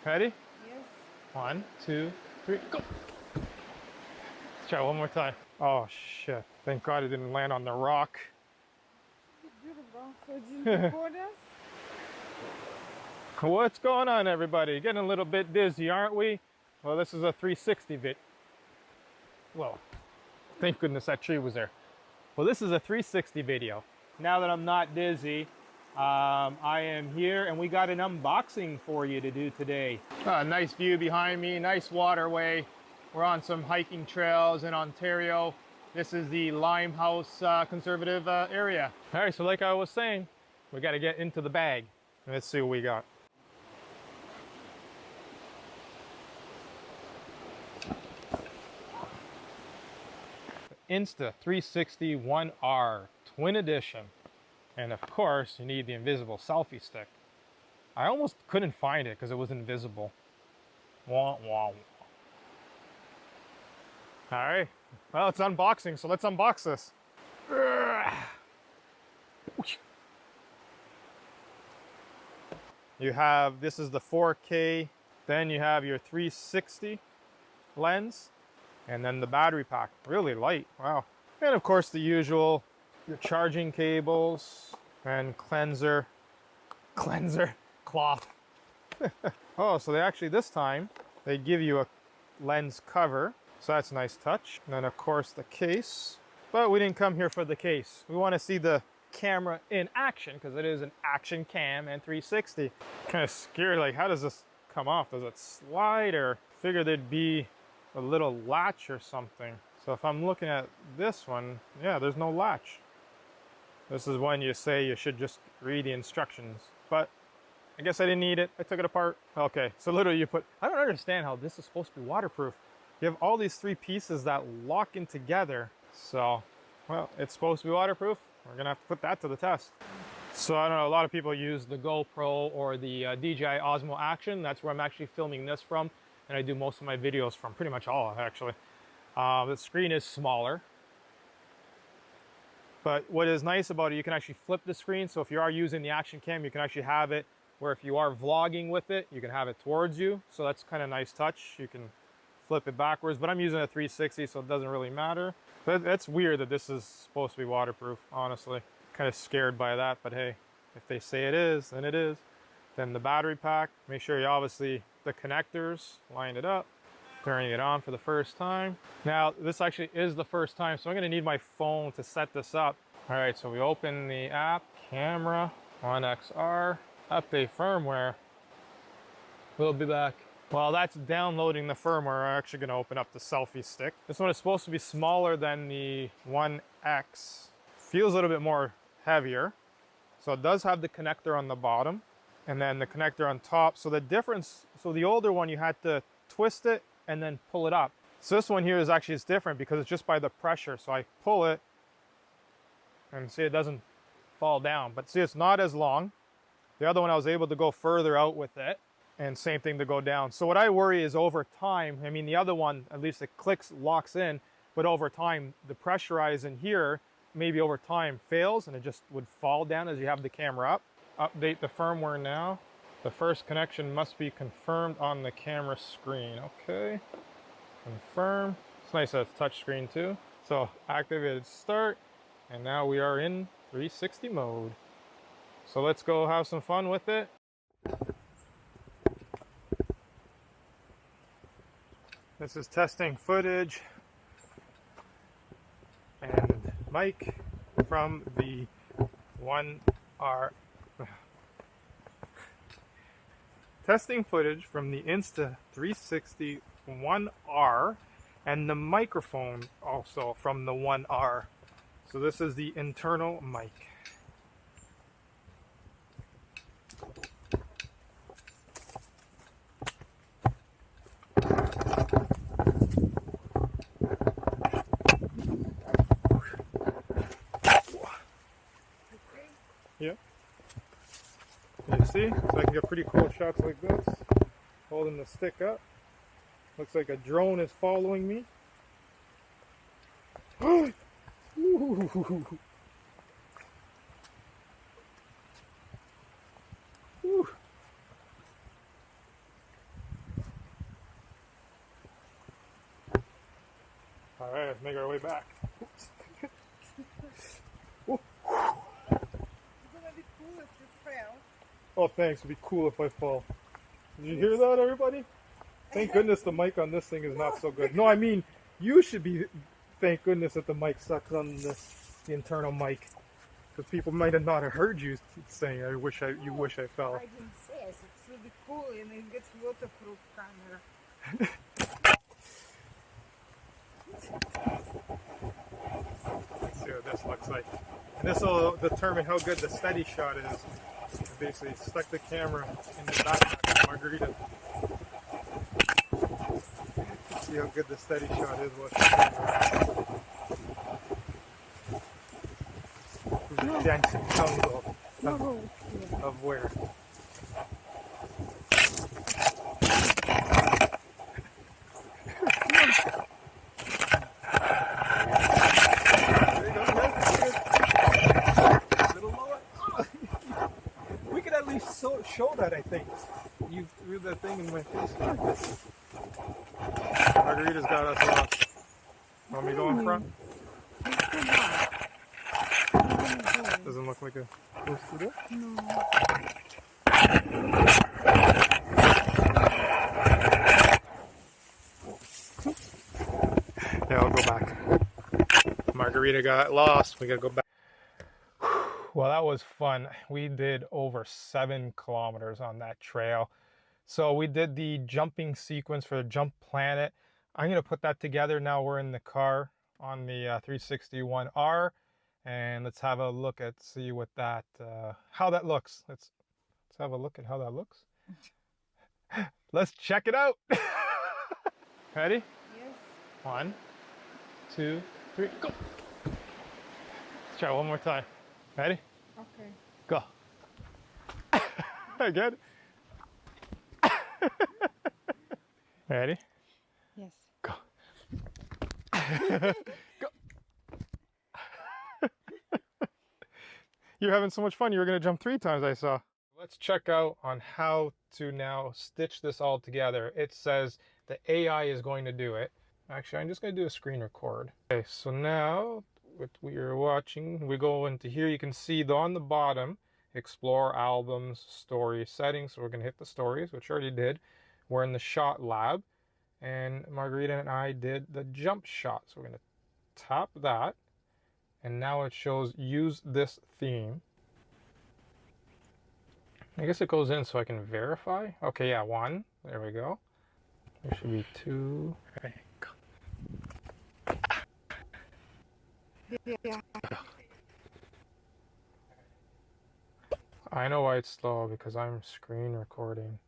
Ready? Yes. 1, 2, 3, go. Let's try one more time. Oh shit. Thank God it didn't land on the rock. Beautiful. So did you record us? What's going on, everybody? Getting a little bit dizzy, aren't we? Well, this is a 360 vid. Well, thank goodness that tree was there. Well, this is a 360 video. Now that I'm not dizzy, I am here and we got an unboxing for you to do today. Nice view behind me, nice waterway. We're on some hiking trails in Ontario. This is the Limehouse conservative area. All right, so like I was saying, we got to get into the bag. Let's see what we got. Insta360 ONE R Twin Edition. And of course, you need the invisible selfie stick. I almost couldn't find it because it was invisible. Wah, wah, wah. All right, well, it's unboxing, so let's unbox this. You have, this is the 4K, then you have your 360 lens, and then the battery pack, really light, wow. And of course the usual, your charging cables and cleanser cloth. Oh, so they actually, this time, they give you a lens cover, so that's a nice touch. And then of course the case, but we didn't come here for the case. We want to see the camera in action because it is an action cam and 360. Kind of scared, like how does this come off? Does it slide, or figure there'd be a little latch or something? So if I'm looking at this one, yeah, there's no latch. This is when you say you should just read the instructions, but I guess I didn't need it. I took it apart. Okay, so literally you put, I don't understand how this is supposed to be waterproof. You have all these three pieces that lock in together. So, well, it's supposed to be waterproof. We're gonna have to put that to the test. So I don't know, a lot of people use the GoPro or the DJI Osmo Action. That's where I'm actually filming this from. And I do most of my videos from, pretty much all actually. The screen is smaller. But what is nice about it, you can actually flip the screen. So if you are using the action cam, you can actually have it where if you are vlogging with it, you can have it towards you. So that's kind of nice touch. You can flip it backwards, but I'm using a 360, so it doesn't really matter. But that's weird that this is supposed to be waterproof, honestly. Kind of scared by that, but hey, if they say it is, then it is. Then the battery pack, make sure you obviously, the connectors, line it up. Turning it on for the first time. Now, this actually is the first time, so I'm gonna need my phone to set this up. All right, so we open the app, camera, ONE XR, update firmware. We'll be back. While that's downloading the firmware, I'm actually gonna open up the selfie stick. This one is supposed to be smaller than the ONE X. Feels a little bit more heavier. So it does have the connector on the bottom and then the connector on top. So the difference, so the older one, you had to twist it and then pull it up. So this one here is actually, it's different because it's just by the pressure. So I pull it and see it doesn't fall down, but see it's not as long. The other one I was able to go further out with it, and same thing to go down. So what I worry is over time, I mean the other one, at least it clicks, locks in, but over time the pressurize in here, maybe over time fails and it just would fall down as you have the camera up. Update the firmware now. The first connection must be confirmed on the camera screen. Okay, confirm. It's nice that it's touch screen too. So activated start, and now we are in 360 mode. So let's go have some fun with it. This is testing footage and mic from the ONE R. Testing footage from the Insta360 ONE R and the microphone also from the ONE R. So this is the internal mic. Yep. You see? So I can get pretty cool shots like this. Holding the stick up. Looks like a drone is following me. Ooh. Ooh. way back. It's gonna be cool if you fail. Oh, thanks. It'd be cool if I fall. Did you hear that, everybody? Thank goodness the mic on this thing is not so good. No, I mean, you should be, thank goodness that the mic sucks on this, the internal mic. Because people might have not have heard you saying, you wish I fell. I didn't say it. It's really cool and it gets waterproof camera. Let's see what this looks like. And this will determine how good the steady shot is. Basically, stuck the camera in the backpack of Margarita. See how good the steady shot is. The dancing jungle of where? Show that, I think. You threw that thing in my face. Margarita's got us lost. Want me to go in front? Doesn't look like a close to it? No. Yeah, I'll go back. Margarita got lost. We gotta go back. Well, that was fun. We did over 7 kilometers on that trail. So we did the jumping sequence for the Jump Planet. I'm going to put that together. Now we're in the car on the 360 ONE R. And let's have a look at, see what that, how that looks. Let's have a look at how that looks. Let's check it out. Ready? Yes. 1, 2, 3, go. Let's try one more time. Ready? Okay. Go. Good. Ready? Yes. Go. Go. You're having so much fun. You were going to jump 3 times, I saw. Let's check out on how to now stitch this all together. It says the AI is going to do it. Actually, I'm just going to do a screen record. Okay, so now what we are watching, we go into here. You can see on the bottom, explore albums, story settings. So we're going to hit the stories, which I already did. We're in the shot lab, and Margarita and I did the jump shot. So we're going to tap that, and now it shows use this theme. I guess it goes in so I can verify. Okay, yeah, 1. There we go. There should be 2. Okay. Yeah. I know why it's slow, because I'm screen recording.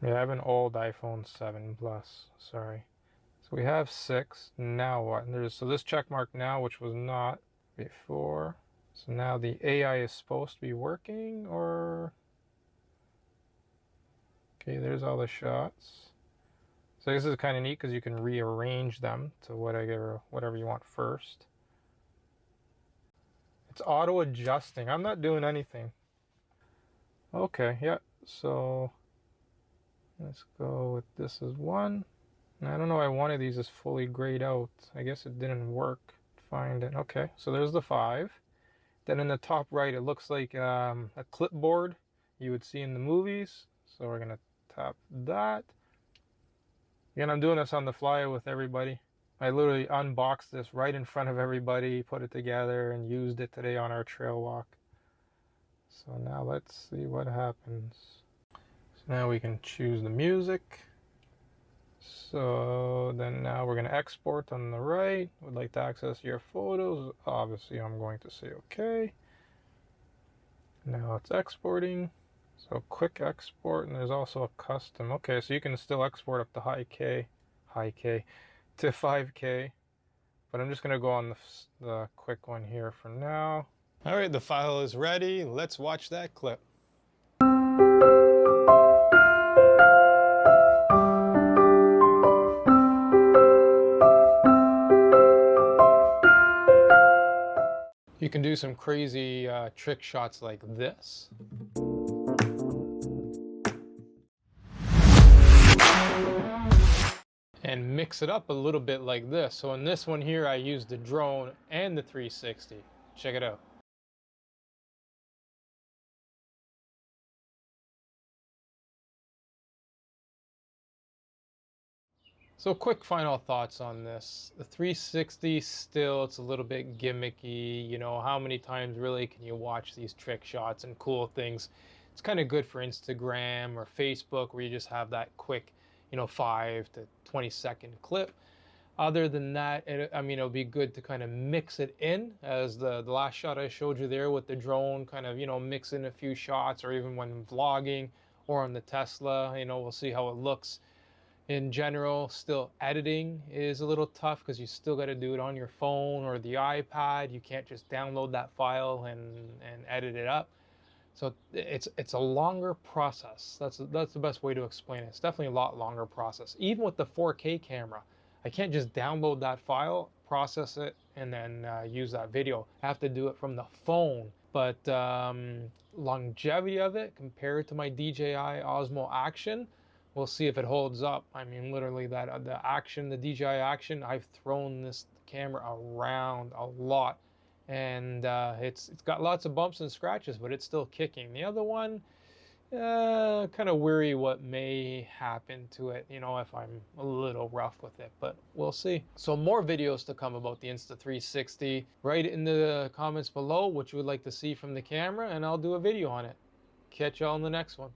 Yeah, I have an old iPhone 7 Plus. Sorry. So we have 6. Now what? So this check mark now, which was not before. So now the AI is supposed to be working, or... Okay, there's all the shots. So this is kind of neat because you can rearrange them to whatever you want first. It's auto adjusting. I'm not doing anything. Okay, yeah. So let's go with this as 1. And I don't know why one of these is fully grayed out. I guess it didn't work. Find it. Okay, so there's the 5. Then in the top right, it looks like a clipboard you would see in the movies. So we're gonna tap that. Again, I'm doing this on the fly with everybody. I literally unboxed this right in front of everybody, put it together, and used it today on our trail walk. So now let's see what happens. So now we can choose the music. So then now we're going to export on the right. Would like to access your photos. Obviously, I'm going to say okay. Now it's exporting. So quick export, and there's also a custom. Okay, so you can still export up to high K to 5K, but I'm just gonna go on the quick one here for now. All right, the file is ready. Let's watch that clip. You can do some crazy trick shots like this. and mix it up a little bit like this. So in this one here, I used the drone and the 360. Check it out. So quick final thoughts on this. The 360 still, it's a little bit gimmicky. You know, how many times really can you watch these trick shots and cool things? It's kind of good for Instagram or Facebook where you just have that quick, you know, 5 to 20-second clip. Other than that, I mean, it'll be good to kind of mix it in, as the last shot I showed you there with the drone, kind of, you know, mix in a few shots, or even when vlogging or on the Tesla, you know, we'll see how it looks. In general, still editing is a little tough because you still got to do it on your phone or the iPad. You can't just download that file and edit it up. So it's a longer process. That's the best way to explain it. It's definitely a lot longer process. Even with the 4K camera, I can't just download that file, process it, and then use that video. I have to do it from the phone. But longevity of it compared to my DJI Osmo Action, we'll see if it holds up. I mean, literally the DJI Action, I've thrown this camera around a lot, and it's got lots of bumps and scratches, but it's still kicking. The other one, kind of worry what may happen to it, you know, if I'm a little rough with it, but we'll see. So more videos to come about the Insta360. Write in the comments below what you would like to see from the camera, and I'll do a video on it. Catch y'all in the next one.